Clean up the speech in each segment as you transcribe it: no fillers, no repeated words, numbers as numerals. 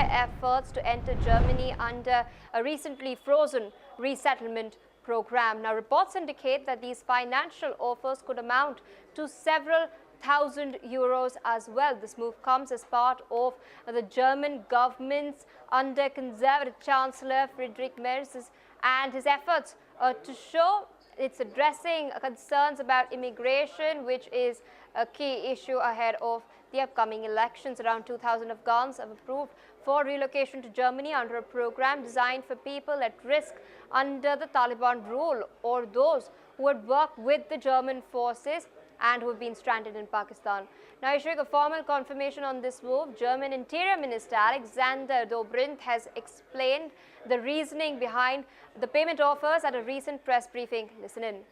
their efforts to enter Germany under a recently frozen resettlement program. Now, reports indicate that these financial offers could amount to several thousand euros as well. This move comes as part of the German government's under Conservative Chancellor Friedrich Merz and his efforts to show it's addressing concerns about immigration, which is a key issue ahead of the upcoming elections. Around 2,000 Afghans have approved for relocation to Germany under a program designed for people at risk under the Taliban rule or those who would work with the German forces and who have been stranded in Pakistan. Now, issuing a formal confirmation on this move, German Interior Minister Alexander Dobrindt has explained the reasoning behind the payment offers at a recent press briefing. Listen in. In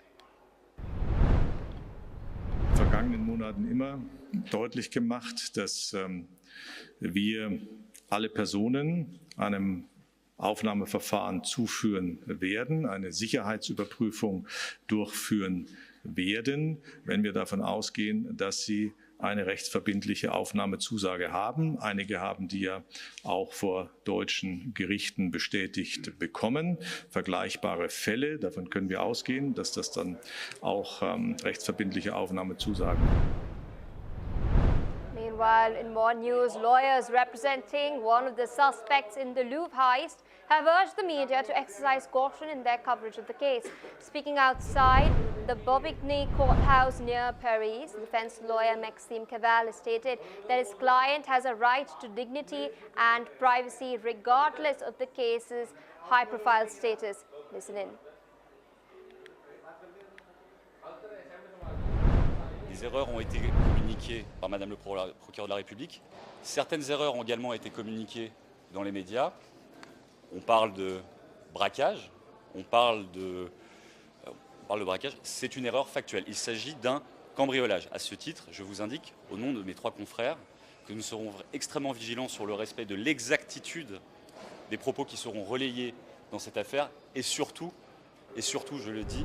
den vergangenen Monaten immer deutlich gemacht, dass wir alle Personen einem Aufnahmeverfahren zuführen werden, eine Sicherheitsüberprüfung durchführen werden, wenn wir davon ausgehen, dass sie eine rechtsverbindliche Aufnahmezusage haben. Einige haben die ja auch vor deutschen Gerichten bestätigt bekommen. Vergleichbare Fälle, davon können wir ausgehen, dass das dann auch rechtsverbindliche Aufnahmezusagen. Meanwhile, in more news, lawyers representing one of the suspects in the Louvre heist have urged the media to exercise caution in their coverage of the case. Speaking outside the Bobigny courthouse near Paris, defense lawyer Maxime Caval has stated that his client has a right to dignity and privacy regardless of the case's high-profile status. Listen in. Des erreurs ont été communiquées par Madame le procureur de la République. Certaines erreurs ont également été communiquées dans les médias. On parle de braquage, on parle de braquage, c'est une erreur factuelle. Il s'agit d'un cambriolage. À ce titre, je vous indique, au nom de mes trois confrères, que nous serons extrêmement vigilants sur le respect de l'exactitude des propos qui seront relayés dans cette affaire et surtout, je le dis.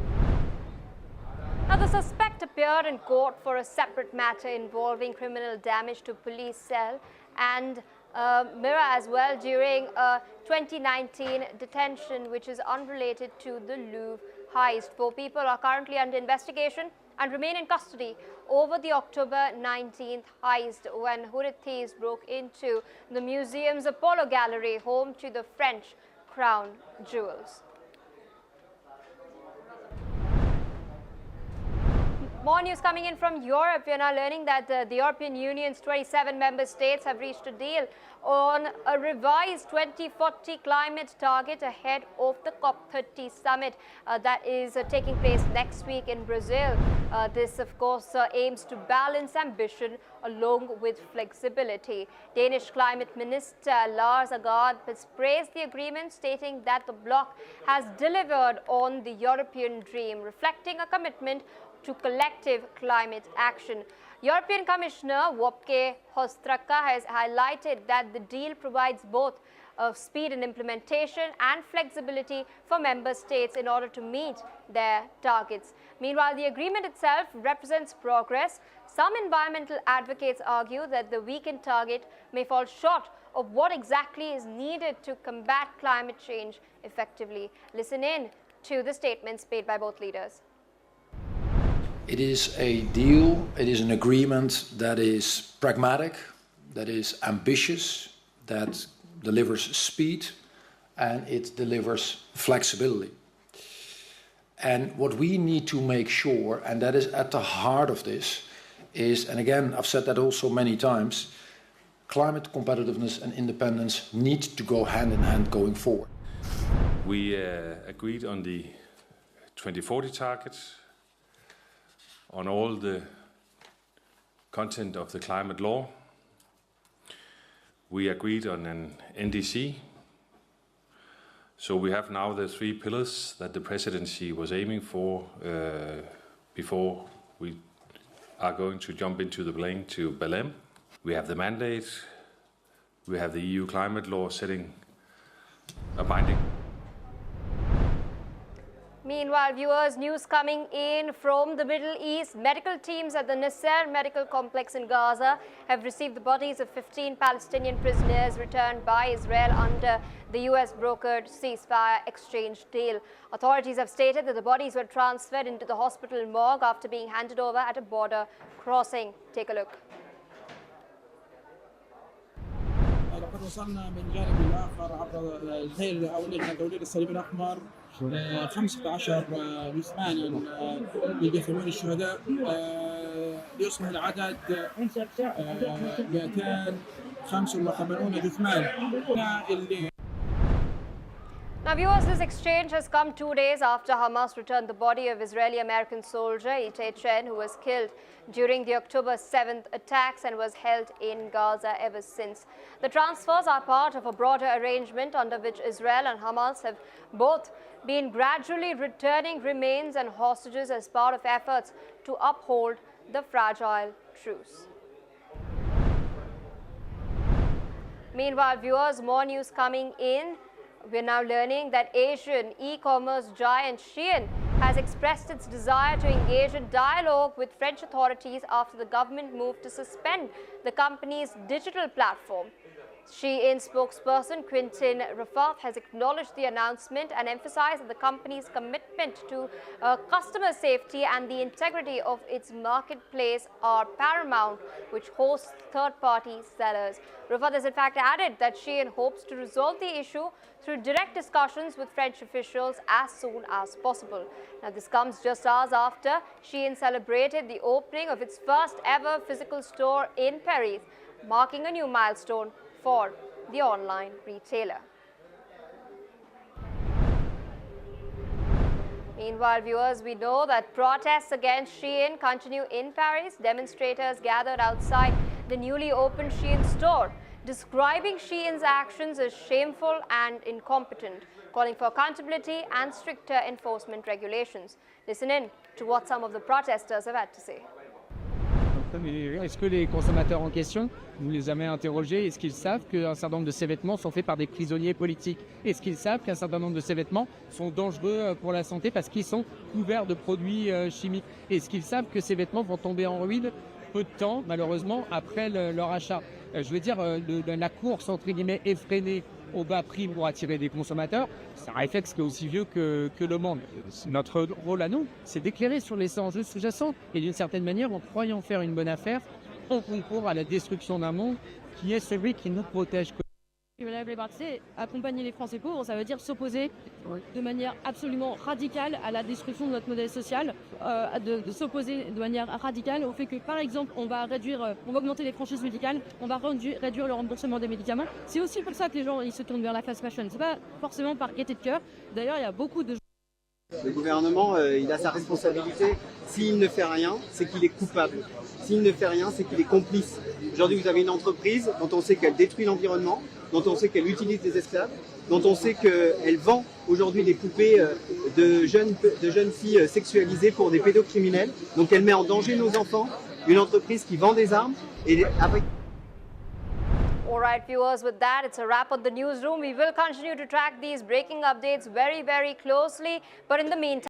Now, the suspect appeared in court for a separate matter involving criminal damage to police cell and mirror as well during a 2019 detention which is unrelated to the Louvre heist. 4 people are currently under investigation and remain in custody over the October 19th heist when hooded thieves broke into the museum's Apollo Gallery, home to the French crown jewels. More news coming in from Europe. We are now learning that the European Union's 27 member states have reached a deal on a revised 2040 climate target ahead of the COP30 summit that is taking place next week in Brazil. This, of course, aims to balance ambition along with flexibility. Danish Climate Minister Lars Agard has praised the agreement, stating that the bloc has delivered on the European dream, reflecting a commitment to collective climate action. European Commissioner Wopke Hostraka has highlighted that the deal provides both speed in implementation and flexibility for member states in order to meet their targets. Meanwhile, the agreement itself represents progress. Some environmental advocates argue that the weakened target may fall short of what exactly is needed to combat climate change effectively. Listen in to the statements made by both leaders. It is a deal, it is an agreement that is pragmatic, that is ambitious, that delivers speed, and it delivers flexibility. And what we need to make sure, and that is at the heart of this, is, and again, I've said that also many times, climate competitiveness and independence need to go hand in hand going forward. We agreed on the 2040 targets, on all the content of the climate law. We agreed on an NDC. So we have now the 3 pillars that the presidency was aiming for before we are going to jump into the plane to Belém. We have the mandate. We have the EU climate law setting a binding. Meanwhile, viewers, news coming in from the Middle East. Medical teams at the Nasser Medical Complex in Gaza have received the bodies of 15 Palestinian prisoners returned by Israel under the US-brokered ceasefire exchange deal. Authorities have stated that the bodies were transferred into the hospital morgue after being handed over at a border crossing. Take a look. لقد وصلنا من الجانب الآخر عبر الهيئة أو لجنة دولية للصليب الأحمر 15 جثمانا من جثمان الشهداء ليصبح العدد 285 جثمان. Now, viewers, this exchange has come 2 days after Hamas returned the body of Israeli-American soldier Itai Chen, who was killed during the October 7th attacks and was held in Gaza ever since. The transfers are part of a broader arrangement under which Israel and Hamas have both been gradually returning remains and hostages as part of efforts to uphold the fragile truce. Meanwhile, viewers, more news coming in. We're now learning that Asian e-commerce giant Shein has expressed its desire to engage in dialogue with French authorities after the government moved to suspend the company's digital platform. Shein spokesperson Quentin Rafat has acknowledged the announcement and emphasized that the company's commitment to customer safety and the integrity of its marketplace are paramount, which hosts third-party sellers. Rafat has in fact added that Shein hopes to resolve the issue through direct discussions with French officials as soon as possible. Now, this comes just hours after Shein celebrated the opening of its first ever physical store in Paris, marking a new milestone for the online retailer. Meanwhile, viewers, we know that protests against Shein continue in Paris. Demonstrators gathered outside the newly opened Shein store, describing Shein's actions as shameful and incompetent, calling for accountability and stricter enforcement regulations. Listen in to what some of the protesters have had to say. Est-ce que les consommateurs en question, vous les avez interrogés, est-ce qu'ils savent qu'un certain nombre de ces vêtements sont faits par des prisonniers politiques? Est-ce qu'ils savent qu'un certain nombre de ces vêtements sont dangereux pour la santé parce qu'ils sont couverts de produits chimiques? Est-ce qu'ils savent que ces vêtements vont tomber en ruine peu de temps, malheureusement, après leur achat? Je veux dire, la course, entre guillemets, effrénée au bas prix pour attirer des consommateurs, c'est un réflexe qui est aussi vieux que le monde. Notre rôle à nous, c'est d'éclairer sur les enjeux sous-jacents et d'une certaine manière, en croyant faire une bonne affaire, on concourt à la destruction d'un monde qui est celui qui nous protège. Accompagner les Français pauvres, ça veut dire s'opposer de manière absolument radicale à la destruction de notre modèle social, de s'opposer de manière radicale au fait que, par exemple, on va augmenter les franchises médicales, on va réduire le remboursement des médicaments. C'est aussi pour ça que les gens ils se tournent vers la fast fashion. C'est pas forcément par gaieté de cœur. D'ailleurs, il y a beaucoup de Le gouvernement, il a sa responsabilité. S'il ne fait rien, c'est qu'il est coupable. S'il ne fait rien, c'est qu'il est complice. Aujourd'hui, vous avez une entreprise dont on sait qu'elle détruit l'environnement, dont on sait qu'elle utilise des esclaves, dont on sait qu'elle vend aujourd'hui des poupées de jeunes filles sexualisées pour des pédocriminels. Donc elle met en danger nos enfants. Une entreprise qui vend des armes et avec... All right, viewers, with that, it's a wrap on the newsroom. We will continue to track these breaking updates very, very closely. But in the meantime,